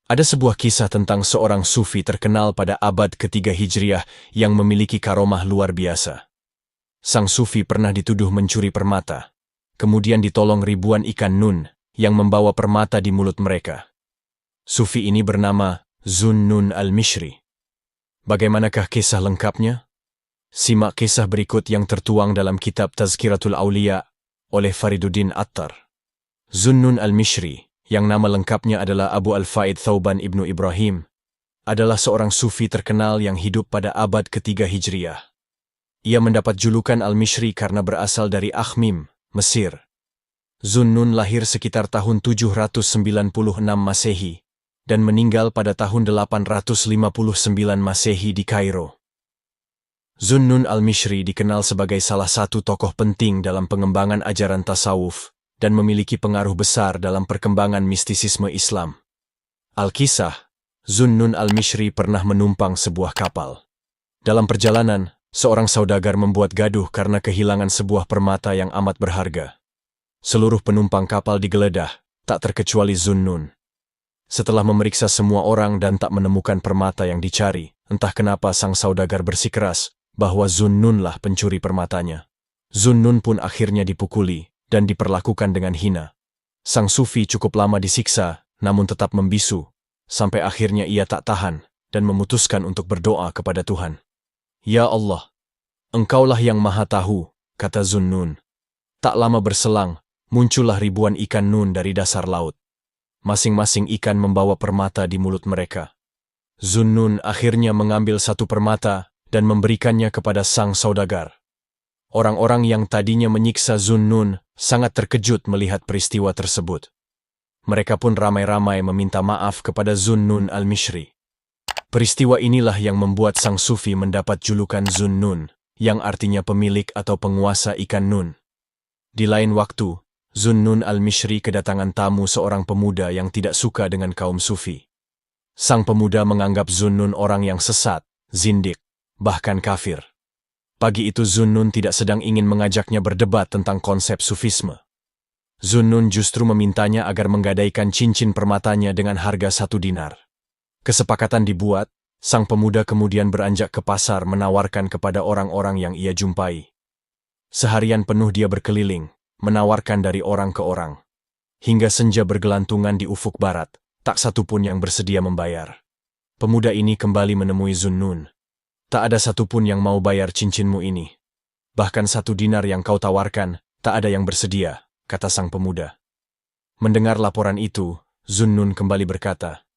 Ada sebuah kisah tentang seorang sufi terkenal pada abad ketiga Hijriah yang memiliki karomah luar biasa. Sang sufi pernah dituduh mencuri permata. Kemudian ditolong ribuan ikan nun yang membawa permata di mulut mereka. Sufi ini bernama Zunnun al-Mishri. Bagaimanakah kisah lengkapnya? Simak kisah berikut yang tertuang dalam kitab Tazkiratul Auliya oleh Fariduddin Attar. Zunnun al-Mishri, yang nama lengkapnya adalah Abu Al-Faid Thauban ibnu Ibrahim, adalah seorang sufi terkenal yang hidup pada abad ketiga Hijriah. Ia mendapat julukan Al-Mishri karena berasal dari Akhmim, Mesir. Zunnun lahir sekitar tahun 796 Masehi dan meninggal pada tahun 859 Masehi di Kairo. Zunnun al-Mishri dikenal sebagai salah satu tokoh penting dalam pengembangan ajaran tasawuf dan memiliki pengaruh besar dalam perkembangan mistisisme Islam. Al-Kisah, Zunnun al-Mishri pernah menumpang sebuah kapal. Dalam perjalanan, seorang saudagar membuat gaduh karena kehilangan sebuah permata yang amat berharga. Seluruh penumpang kapal digeledah, tak terkecuali Zunnun. Setelah memeriksa semua orang dan tak menemukan permata yang dicari, entah kenapa sang saudagar bersikeras bahwa Zunnunlah pencuri permatanya. Zunnun pun akhirnya dipukuli dan diperlakukan dengan hina. Sang sufi cukup lama disiksa, namun tetap membisu, sampai akhirnya ia tak tahan dan memutuskan untuk berdoa kepada Tuhan. "Ya Allah, Engkaulah yang maha tahu," kata Zunnun. Tak lama berselang, muncullah ribuan ikan nun dari dasar laut. Masing-masing ikan membawa permata di mulut mereka. Zunnun akhirnya mengambil satu permata dan memberikannya kepada sang saudagar. Orang-orang yang tadinya menyiksa Zunnun sangat terkejut melihat peristiwa tersebut. Mereka pun ramai-ramai meminta maaf kepada Zunnun al-Mishri. Peristiwa inilah yang membuat sang sufi mendapat julukan Zunnun, yang artinya pemilik atau penguasa ikan nun. Di lain waktu, Zunnun al-Mishri kedatangan tamu seorang pemuda yang tidak suka dengan kaum sufi. Sang pemuda menganggap Zunnun orang yang sesat, zindik, bahkan kafir. Pagi itu Zunnun tidak sedang ingin mengajaknya berdebat tentang konsep sufisme. Zunnun justru memintanya agar menggadaikan cincin permatanya dengan harga 1 dinar. Kesepakatan dibuat, sang pemuda kemudian beranjak ke pasar menawarkan kepada orang-orang yang ia jumpai. Seharian penuh dia berkeliling, menawarkan dari orang ke orang. Hingga senja bergelantungan di ufuk barat, tak satu pun yang bersedia membayar. Pemuda ini kembali menemui Zunnun. "Tak ada satupun yang mau bayar cincinmu ini. Bahkan 1 dinar yang kau tawarkan, tak ada yang bersedia," kata sang pemuda. Mendengar laporan itu, Zunnun kembali berkata,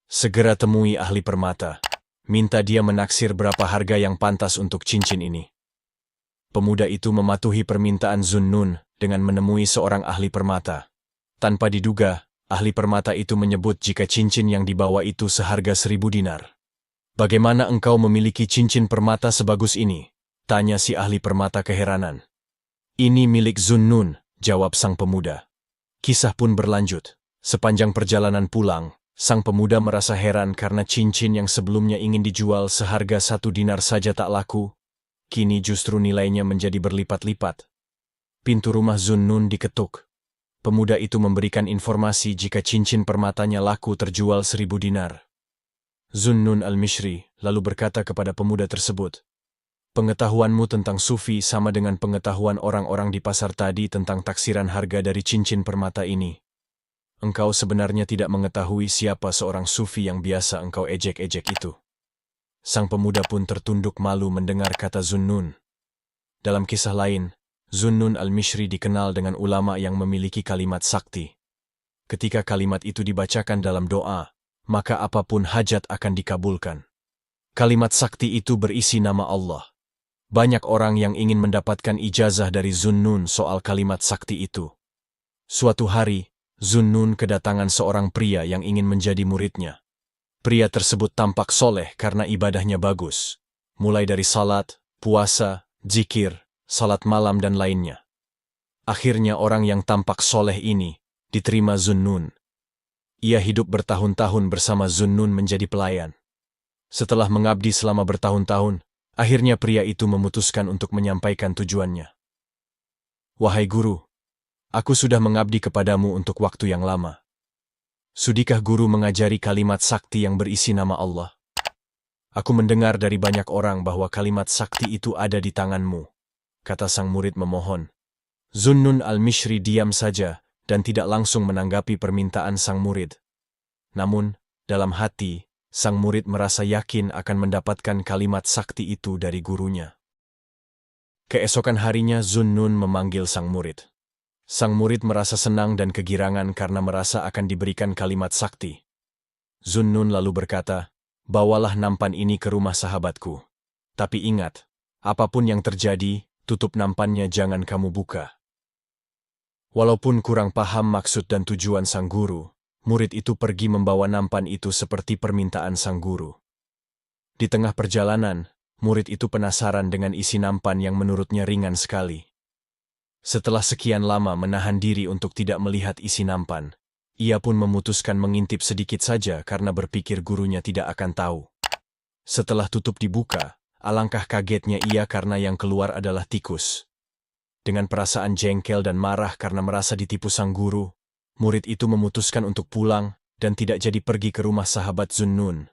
"Segera temui ahli permata. Minta dia menaksir berapa harga yang pantas untuk cincin ini." Pemuda itu mematuhi permintaan Zunnun dengan menemui seorang ahli permata. Tanpa diduga, ahli permata itu menyebut jika cincin yang dibawa itu seharga 1000 dinar. "Bagaimana engkau memiliki cincin permata sebagus ini?" tanya si ahli permata keheranan. "Ini milik Zunnun," jawab sang pemuda. Kisah pun berlanjut. Sepanjang perjalanan pulang, sang pemuda merasa heran karena cincin yang sebelumnya ingin dijual seharga 1 dinar saja tak laku, kini justru nilainya menjadi berlipat-lipat. Pintu rumah Zunnun diketuk. Pemuda itu memberikan informasi jika cincin permatanya laku terjual 1000 dinar. Zunnun al-Mishri lalu berkata kepada pemuda tersebut, "Pengetahuanmu tentang sufi sama dengan pengetahuan orang-orang di pasar tadi tentang taksiran harga dari cincin permata ini. Engkau sebenarnya tidak mengetahui siapa seorang sufi yang biasa engkau ejek-ejek itu." Sang pemuda pun tertunduk malu mendengar kata Zunnun. Dalam kisah lain, Zunnun al-Mishri dikenal dengan ulama yang memiliki kalimat sakti. Ketika kalimat itu dibacakan dalam doa, maka apapun hajat akan dikabulkan. Kalimat sakti itu berisi nama Allah. Banyak orang yang ingin mendapatkan ijazah dari Zunnun soal kalimat sakti itu. Suatu hari, Zunnun kedatangan seorang pria yang ingin menjadi muridnya. Pria tersebut tampak soleh karena ibadahnya bagus, mulai dari salat, puasa, zikir, salat malam dan lainnya. Akhirnya orang yang tampak soleh ini diterima Zunnun. Ia hidup bertahun-tahun bersama Zunnun menjadi pelayan. Setelah mengabdi selama bertahun-tahun, akhirnya pria itu memutuskan untuk menyampaikan tujuannya. "Wahai guru, aku sudah mengabdi kepadamu untuk waktu yang lama. Sudikah guru mengajari kalimat sakti yang berisi nama Allah? Aku mendengar dari banyak orang bahwa kalimat sakti itu ada di tanganmu, kata sang murid memohon. Zunnun al-Mishri diam saja dan tidak langsung menanggapi permintaan sang murid. Namun, dalam hati, sang murid merasa yakin akan mendapatkan kalimat sakti itu dari gurunya. Keesokan harinya Zunnun memanggil sang murid. Sang murid merasa senang dan kegirangan karena merasa akan diberikan kalimat sakti. Zunnun lalu berkata, "Bawalah nampan ini ke rumah sahabatku. Tapi ingat, apapun yang terjadi, tutup nampannya jangan kamu buka." Walaupun kurang paham maksud dan tujuan sang guru, murid itu pergi membawa nampan itu seperti permintaan sang guru. Di tengah perjalanan, murid itu penasaran dengan isi nampan yang menurutnya ringan sekali. Setelah sekian lama menahan diri untuk tidak melihat isi nampan, ia pun memutuskan mengintip sedikit saja karena berpikir gurunya tidak akan tahu. Setelah tutup dibuka, alangkah kagetnya ia karena yang keluar adalah tikus. Dengan perasaan jengkel dan marah karena merasa ditipu sang guru, murid itu memutuskan untuk pulang dan tidak jadi pergi ke rumah sahabat Zunnun.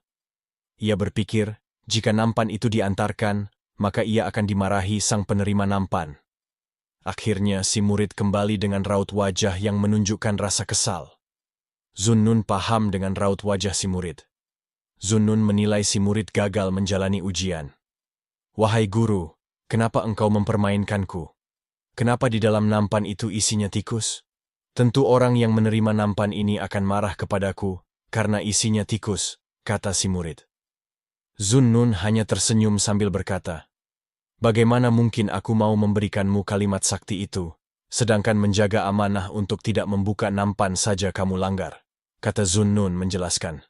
Ia berpikir, jika nampan itu diantarkan, maka ia akan dimarahi sang penerima nampan. Akhirnya si murid kembali dengan raut wajah yang menunjukkan rasa kesal. Zunnun paham dengan raut wajah si murid. Zunnun menilai si murid gagal menjalani ujian. "Wahai guru, kenapa engkau mempermainkanku? Kenapa di dalam nampan itu isinya tikus? Tentu orang yang menerima nampan ini akan marah kepadaku karena isinya tikus," kata si murid. Zunnun hanya tersenyum sambil berkata, "Bagaimana mungkin aku mau memberikanmu kalimat sakti itu, sedangkan menjaga amanah untuk tidak membuka nampan saja kamu langgar," kata Zunnun menjelaskan.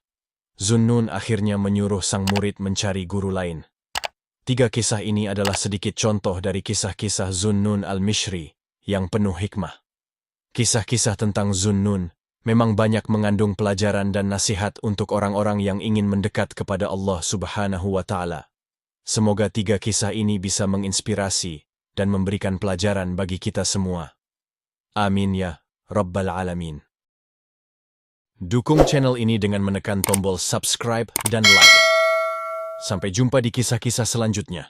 Zunnun akhirnya menyuruh sang murid mencari guru lain. 3 kisah ini adalah sedikit contoh dari kisah-kisah Zunnun al-Mishri yang penuh hikmah. Kisah-kisah tentang Zunnun memang banyak mengandung pelajaran dan nasihat untuk orang-orang yang ingin mendekat kepada Allah Subhanahu wa Ta'ala. Semoga 3 kisah ini bisa menginspirasi dan memberikan pelajaran bagi kita semua. Amin ya Rabbal Alamin. Dukung channel ini dengan menekan tombol subscribe dan like. Sampai jumpa di kisah-kisah selanjutnya.